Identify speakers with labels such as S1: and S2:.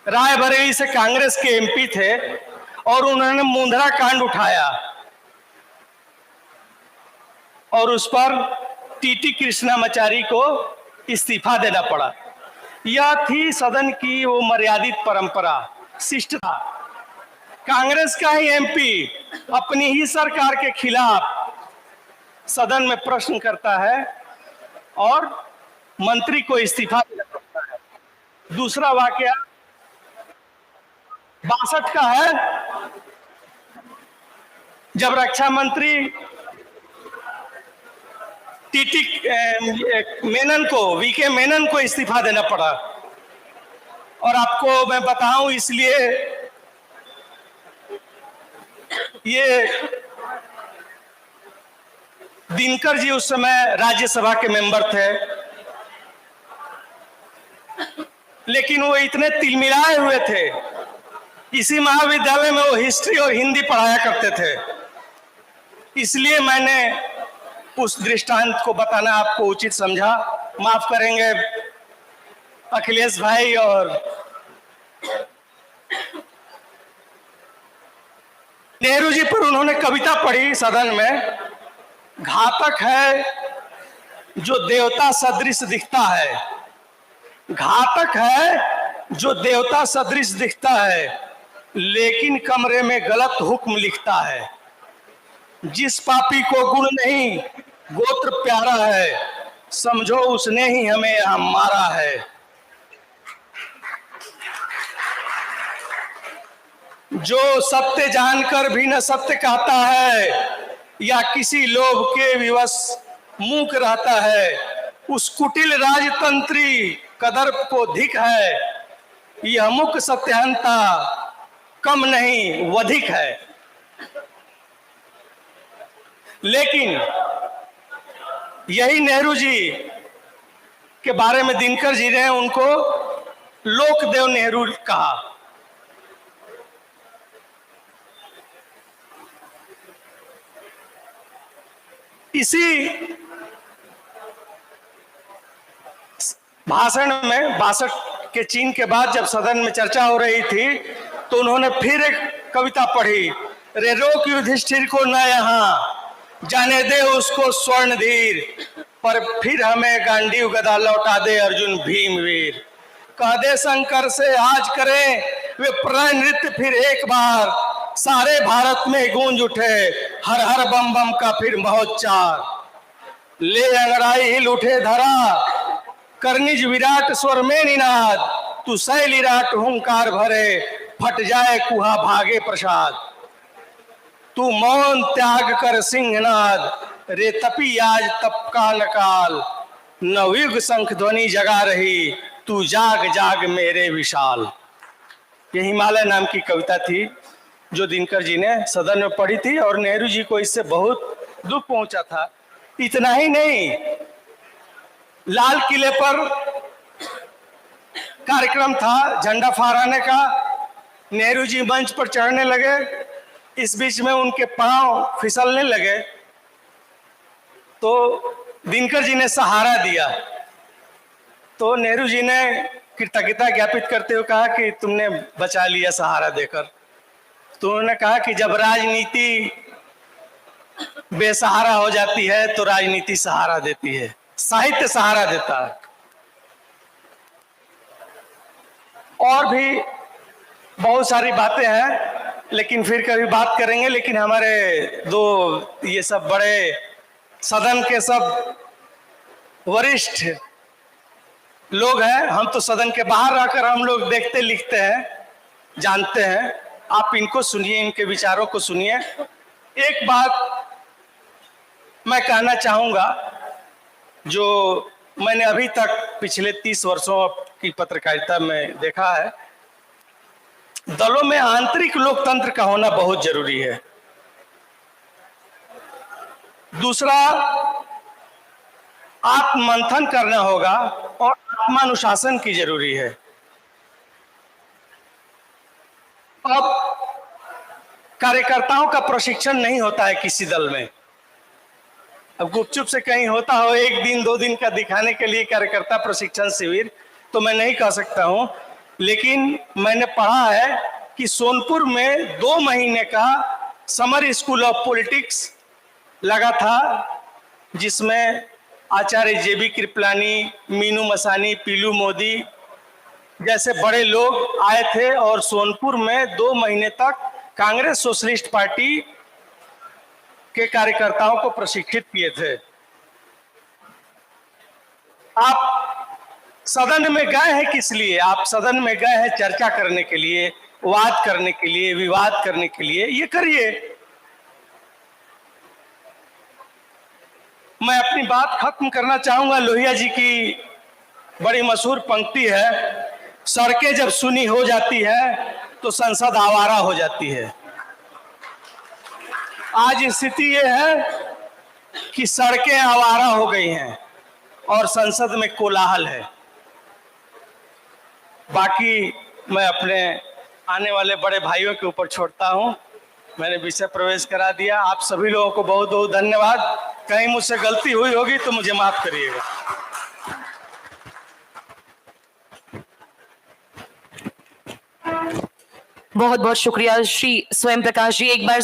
S1: रायबरेली से कांग्रेस के एमपी थे और उन्होंने मुंद्रा कांड उठाया और उस पर टीटी कृष्णामाचारी को इस्तीफा देना पड़ा। यह थी सदन की वो मर्यादित परंपरा, शिष्टता। कांग्रेस का ही एमपी अपनी ही सरकार के खिलाफ सदन में प्रश्न करता है और मंत्री को इस्तीफा देना पड़ता है। दूसरा वाकया 62 का है, जब रक्षा मंत्री टीटी मेनन को, वीके मेनन को इस्तीफा देना पड़ा। और आपको मैं बताऊं, इसलिए ये दिनकर जी उस समय राज्यसभा के मेंबर थे, लेकिन वो इतने तिलमिलाए हुए थे। इसी महाविद्यालय में वो हिस्ट्री और हिंदी पढ़ाया करते थे, इसलिए मैंने उस दृष्टांत को बताना आपको उचित समझा। माफ करेंगे अखिलेश भाई। और नेहरू जी पर उन्होंने कविता पढ़ी सदन में, घातक है जो देवता सदृश दिखता है, घातक है जो देवता सदृश दिखता है, लेकिन कमरे में गलत हुक्म लिखता है। जिस पापी को गुण नहीं गोत्र प्यारा है, समझो उसने ही हमें यहां मारा है। जो सत्य जानकर भी न सत्य कहता है, या किसी लोभ के विवश मूक रहता है, उस कुटिल राजतंत्री कदर को धिक है। यह मुख सत्यहंता कम नहीं वधिक है। लेकिन यही नेहरू जी के बारे में दिनकर जी ने उनको लोकदेव नेहरू कहा। इसी भाषण में 62 के चीन के बाद जब सदन में चर्चा हो रही थी, तो उन्होंने फिर एक कविता पढ़ी, रे रोक युधिष्ठिर को न यहाँ, जाने दे उसको स्वर्ण धीर, पर फिर हमें गांडीव गदा लौटा दे अर्जुन भीमवीर। कह दे शंकर से आज करें वे प्रणय नृत्य फिर एक बार, सारे भारत में गूंज उठे हर हर बम बम का फिर महोच्चार। ले अंगड़ाई हिल उठे धरा, करनिज विराट स्वर में निनाद, तू शैलिराट हुंकार भरे, फट जाए कुहा भागे प्रसाद। तू मौन त्याग कर सिंहनाद, रे तपी आज तप का नकाल, नवयुग शंख ध्वनि जगा रही, तू जाग जाग मेरे विशाल। ये हिमालय नाम की कविता थी जो दिनकर जी ने सदन में पढ़ी थी और नेहरू जी को इससे बहुत दुख पहुंचा था। इतना ही नहीं, लाल किले पर कार्यक्रम था झंडा फहराने का, नेहरू जी मंच पर चढ़ने लगे, इस बीच में उनके पांव फिसलने लगे, तो दिनकर जी ने सहारा दिया। तो नेहरू जी ने कृतज्ञता ज्ञापित करते हुए कहा कि तुमने बचा लिया सहारा देकर। तो उन्होंने कहा कि जब राजनीति बेसहारा हो जाती है तो राजनीति सहारा देती है, साहित्य सहारा देता है। और भी बहुत सारी बातें हैं, लेकिन फिर कभी बात करेंगे। लेकिन हमारे दो ये सब बड़े सदन के सब वरिष्ठ लोग हैं, हम तो सदन के बाहर रहकर हम लोग देखते लिखते हैं, जानते हैं। आप इनको सुनिए, इनके विचारों को सुनिए। एक बात मैं कहना चाहूंगा जो मैंने अभी तक पिछले 30 वर्षों की पत्रकारिता में देखा है, दलों में आंतरिक लोकतंत्र का होना बहुत जरूरी है। दूसरा, आत्ममंथन करना होगा और आत्मानुशासन की जरूरी है। अब कार्यकर्ताओं का प्रशिक्षण नहीं होता है किसी दल में। अब गुपचुप से कहीं होता हो 1 दिन 2 दिन का दिखाने के लिए कार्यकर्ता प्रशिक्षण शिविर, तो मैं नहीं कह सकता हूं, लेकिन मैंने पढ़ा है कि सोनपुर में 2 महीने का समर स्कूल ऑफ पॉलिटिक्स लगा था, जिसमें आचार्य जेबी कृपलानी, मीनू मसानी, पीलू मोदी जैसे बड़े लोग आए थे और सोनपुर में 2 महीने तक कांग्रेस सोशलिस्ट पार्टी के कार्यकर्ताओं को प्रशिक्षित किए थे। आप सदन में गए हैं किस लिए? आप सदन में गए हैं चर्चा करने के लिए, वाद करने के लिए, विवाद करने के लिए। ये करिए। मैं अपनी बात खत्म करना चाहूंगा। लोहिया जी की बड़ी मशहूर पंक्ति है, सड़कें जब सुनी हो जाती है तो संसद आवारा हो जाती है। आज स्थिति ये है कि सड़कें आवारा हो गई हैं और संसद में कोलाहल है। बाकी मैं अपने आने वाले बड़े भाइयों के ऊपर छोड़ता हूं। मैंने विषय प्रवेश करा दिया। आप सभी लोगों को बहुत बहुत धन्यवाद। कहीं मुझसे गलती हुई होगी तो मुझे माफ करिएगा।
S2: बहुत बहुत शुक्रिया श्री स्वयं प्रकाश जी। एक बार